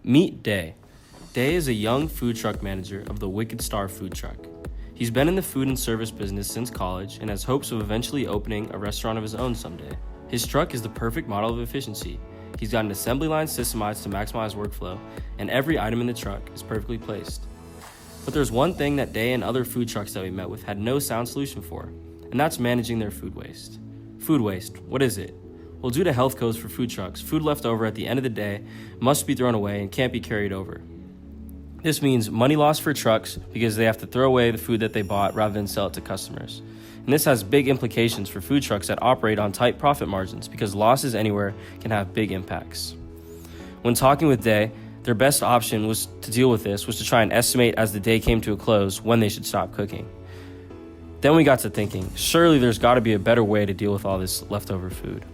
Meet Day. Day is a young food truck manager of the Wicked Star food truck. He's been in the food and service business since college and has hopes of eventually opening a restaurant of his own someday. His truck is the perfect model of efficiency. He's got an assembly line systemized to maximize workflow, and every item in the truck is perfectly placed. But there's one thing that Day and other food trucks that we met with had no sound solution for, and that's managing their food waste. Food waste, what is it? Well, due to health codes for food trucks, food left over at the end of the day must be thrown away and can't be carried over. This means money loss for trucks because they have to throw away the food that they bought rather than sell it to customers. And this has big implications for food trucks that operate on tight profit margins because losses anywhere can have big impacts. When talking with Day, their best option was to deal with this was to try and estimate as the day came to a close when they should stop cooking. Then we got to thinking, surely there's got to be a better way to deal with all this leftover food.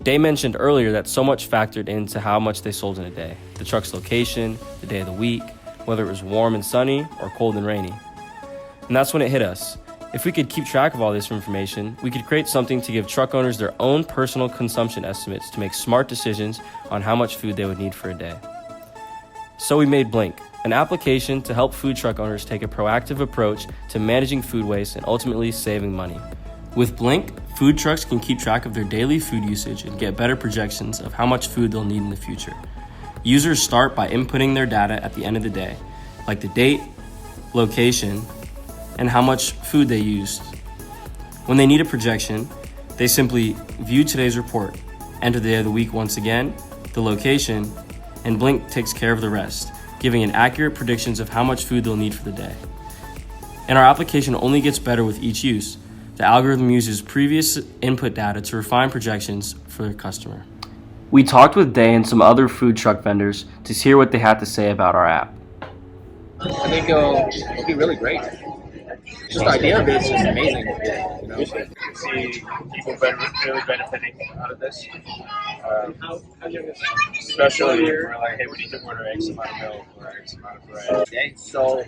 Day mentioned earlier that so much factored into how much they sold in a day. The truck's location, the day of the week, whether it was warm and sunny or cold and rainy. And that's when it hit us. If we could keep track of all this information, we could create something to give truck owners their own personal consumption estimates to make smart decisions on how much food they would need for a day. So we made Blink, an application to help food truck owners take a proactive approach to managing food waste and ultimately saving money. With Blink, food trucks can keep track of their daily food usage and get better projections of how much food they'll need in the future. Users start by inputting their data at the end of the day, like the date, location, and how much food they used. When they need a projection, they simply view today's report, enter the day of the week once again, the location, and Blink takes care of the rest, giving an accurate predictions of how much food they'll need for the day. And our application only gets better with each use. The algorithm uses previous input data to refine projections for their customer. We talked with Day and some other food truck vendors to hear what they had to say about our app. I think it'll be really great. Just the idea of it is just amazing. You know? See people really benefiting out of this. Especially when we're like, hey, we need to order X amount of milk or X amount of bread. Okay, so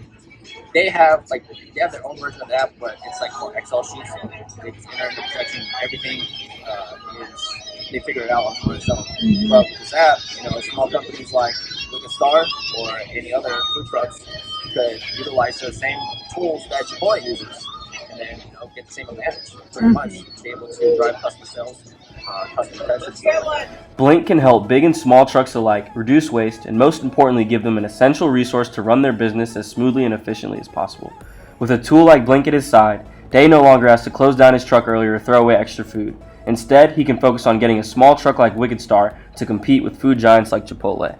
they have their own version of the app, but it's like more Excel sheets. So they just enter in the projection, everything they figure it out on for themselves. But with this app, small companies like Wicked Star or any other food trucks could utilize the same tools that Chipotle uses, and then get the same advantage pretty much, be able to drive customer sales, customer retention. Blink can help big and small trucks alike reduce waste and most importantly give them an essential resource to run their business as smoothly and efficiently as possible. With a tool like Blink at his side, Day no longer has to close down his truck early or throw away extra food. Instead, he can focus on getting a small truck like Wicked Star to compete with food giants like Chipotle.